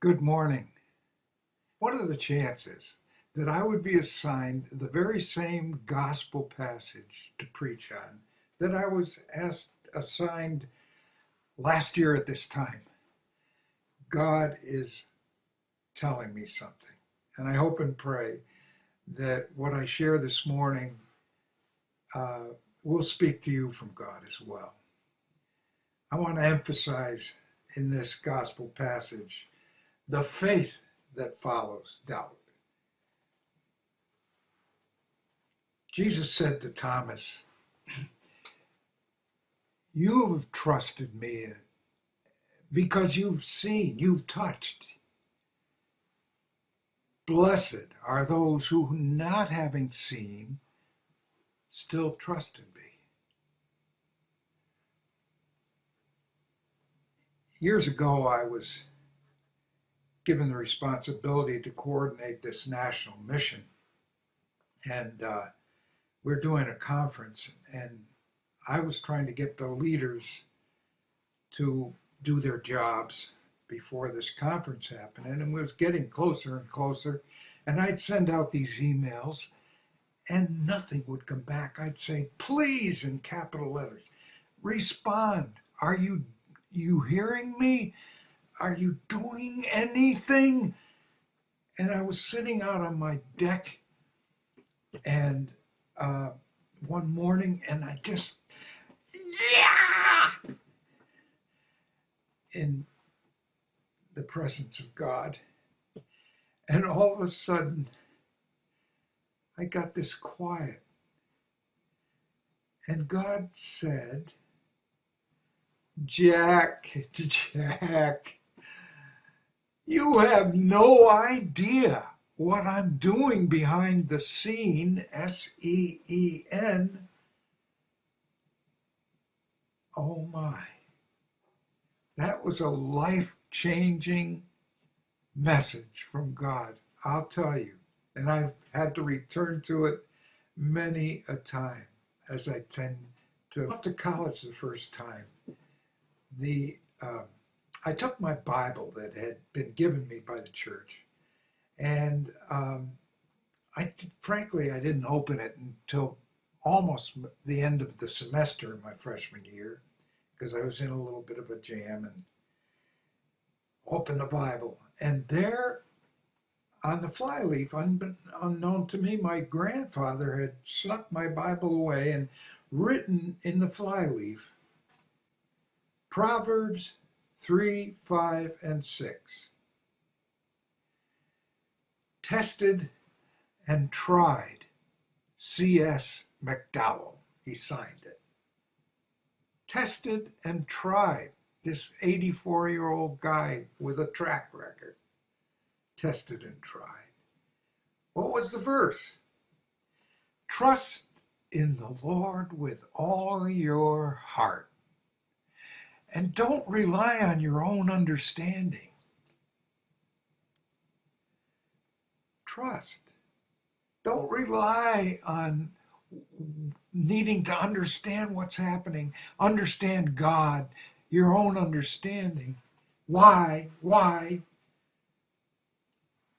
Good morning. What are the chances that I would be assigned the very same gospel passage to preach on that I was assigned last year at this time? God is telling me something, and I hope and pray that what I share this morning will speak to you from God as well. I want to emphasize in this gospel passage the faith that follows doubt. Jesus said to Thomas, "You have trusted me because you've seen, you've touched. Blessed are those who, not having seen, still trust in me." Years ago, I was given the responsibility to coordinate this national mission. And we're doing a conference, and I was trying to get the leaders to do their jobs before this conference happened, and it was getting closer and closer. And I'd send out these emails, and nothing would come back. I'd say, "Please," in capital letters, "respond. Are you hearing me? Are you doing anything?" And I was sitting out on my deck, and one morning, and I just, yeah, in the presence of God. And all of a sudden, I got this quiet. And God said, Jack, you have no idea what I'm doing behind the scene, SEEN. Oh my. That was a life-changing message from God, I'll tell you. And I've had to return to it many a time, as I tend to. After college the first time, I took my Bible that had been given me by the church, and frankly, I didn't open it until almost the end of the semester in my freshman year, because I was in a little bit of a jam, and opened the Bible. And there on the flyleaf, unknown to me, my grandfather had snuck my Bible away and written in the flyleaf, Proverbs 3, 5, and 6. Tested and tried. C.S. McDowell. He signed it. Tested and tried. This 84-year-old guy with a track record. Tested and tried. What was the verse? Trust in the Lord with all your heart. And don't rely on your own understanding. Trust. Don't rely on needing to understand what's happening, understand God, your own understanding. Why?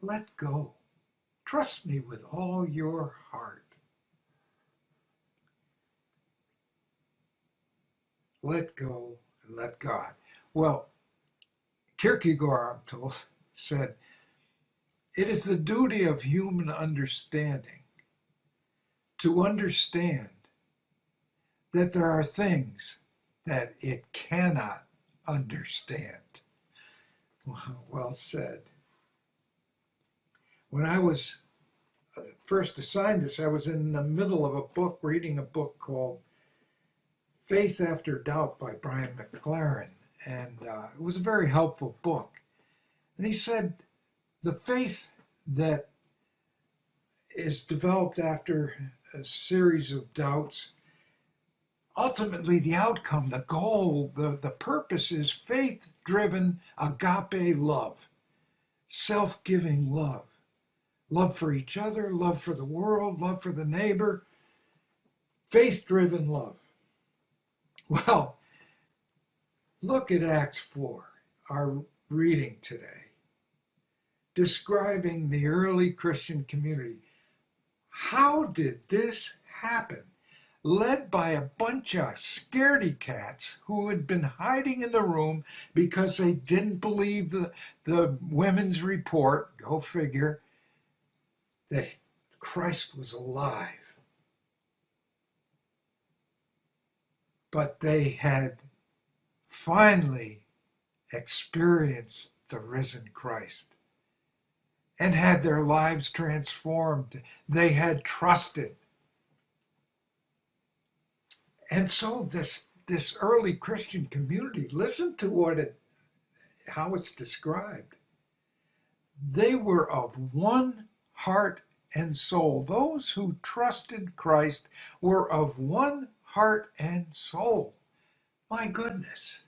Let go. Trust me with all your heart. Let go and let God. Well, Kierkegaard, I'm told, said, it is the duty of human understanding to understand that there are things that it cannot understand. Well said. When I was first assigned this, I was in the middle of a book, reading a book called Faith After Doubt by Brian McLaren. And it was a very helpful book. And he said, the faith that is developed after a series of doubts, ultimately the outcome, the goal, the purpose is faith-driven agape love, self-giving love. Love for each other, love for the world, love for the neighbor, faith-driven love. Well, look at Acts 4, our reading today. describing the early Christian community. How did this happen? Led by a bunch of scaredy cats who had been hiding in the room because they didn't believe the women's report, go figure, that Christ was alive. But they had finally experienced the risen Christ and had their lives transformed. They had trusted. And so this early Christian community, listen to how it's described. They were of one heart and soul. Those who trusted Christ were of one heart and soul. My goodness.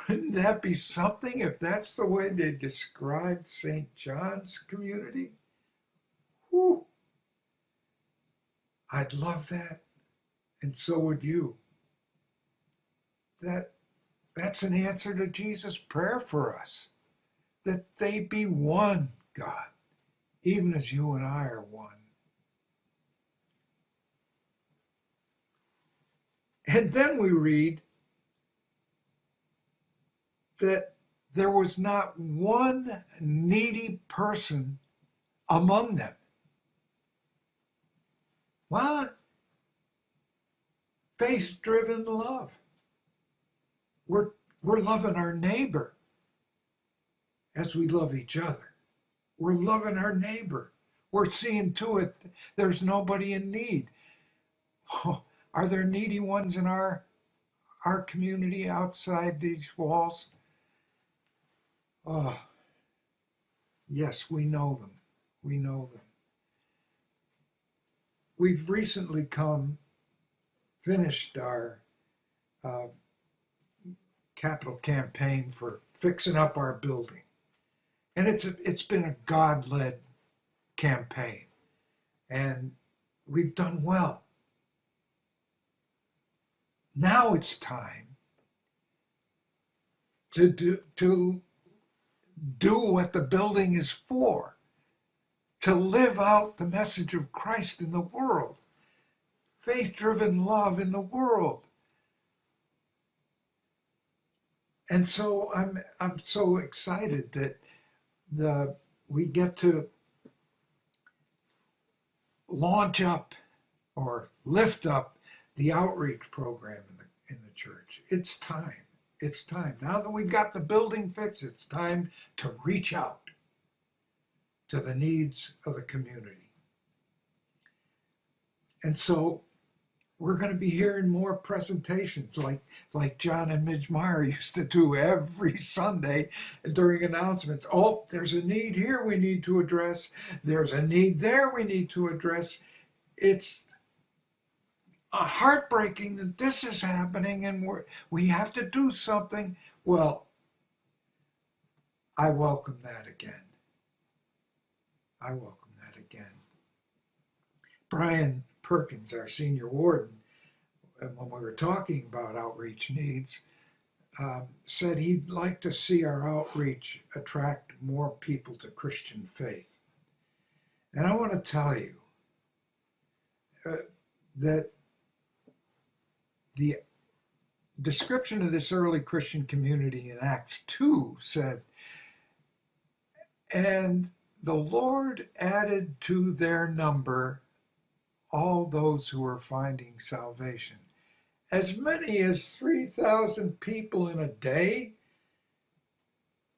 Wouldn't that be something if that's the way they described St. John's community? Whew. I'd love that, and so would you. That's an answer to Jesus' prayer for us, that they be one, God, even as you and I are one. And then we read that there was not one needy person among them. What? Faith-driven love. We're loving our neighbor as we love each other. We're loving our neighbor. We're seeing to it there's nobody in need. Oh, are there needy ones in our community outside these walls? Oh, yes, we know them. We know them. We've recently finished our capital campaign for fixing up our building. And it's been a God-led campaign. And we've done well. Now it's time to do what the building is for, to live out the message of Christ in the world, faith-driven love in the world. And so I'm so excited that we get to launch up or lift up the outreach program in the church. It's time. It's time. Now that we've got the building fixed, it's time to reach out to the needs of the community. And so we're going to be hearing more presentations like John and Midge Meyer used to do every Sunday during announcements. Oh, there's a need here we need to address. There's a need there we need to address. It's heartbreaking that this is happening and we have to do something. Well, I welcome that again. I welcome that again. Brian Perkins, our senior warden, when we were talking about outreach needs, said he'd like to see our outreach attract more people to Christian faith. And I want to tell you that the description of this early Christian community in Acts 2 said, and the Lord added to their number all those who were finding salvation. As many as 3,000 people in a day?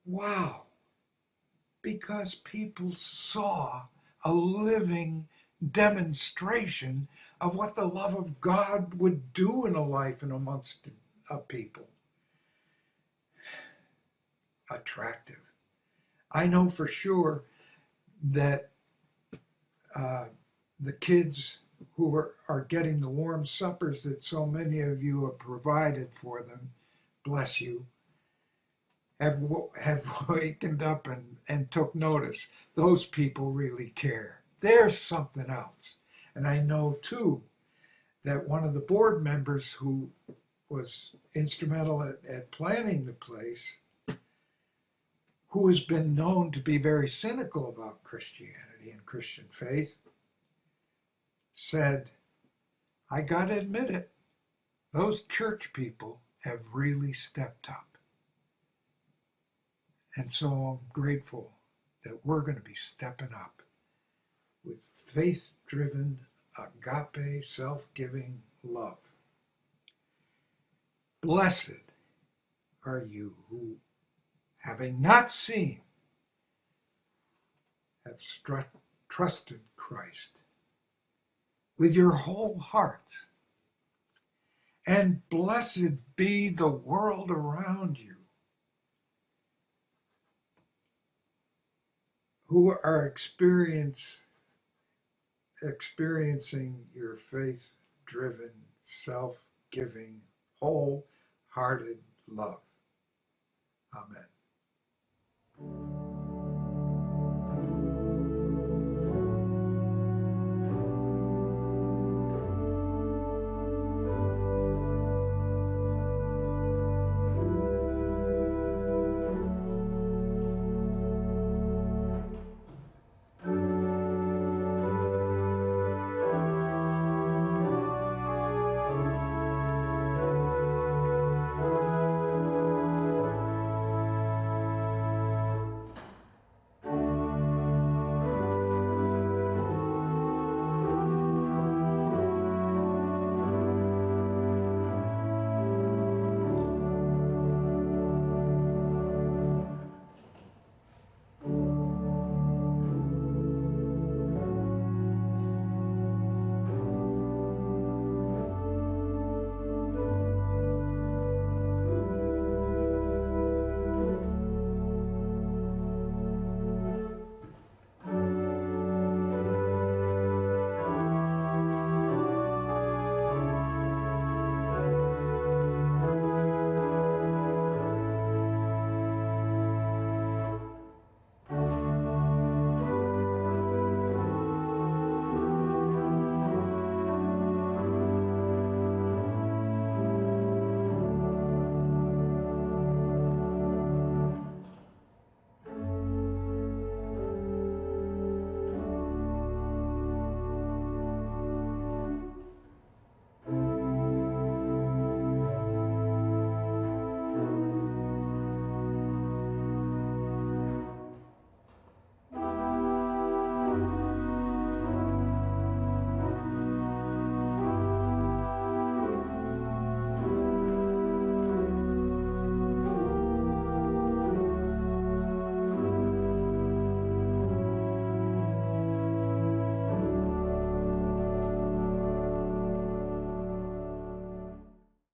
Wow. Because people saw a living demonstration of what the love of God would do in a life and amongst a people. Attractive. I know for sure that the kids who are getting the warm suppers that so many of you have provided for them, bless you, have wakened up and took notice. Those people really care. There's something else. And I know, too, that one of the board members who was instrumental at planning the place who has been known to be very cynical about Christianity and Christian faith, said, I got to admit it, those church people have really stepped up. And so I'm grateful that we're going to be stepping up with faith-driven, agape, self-giving love. Blessed are you who, having not seen, have trusted Christ with your whole hearts. And blessed be the world around you, who are experiencing your faith-driven, self-giving, wholehearted love. Amen.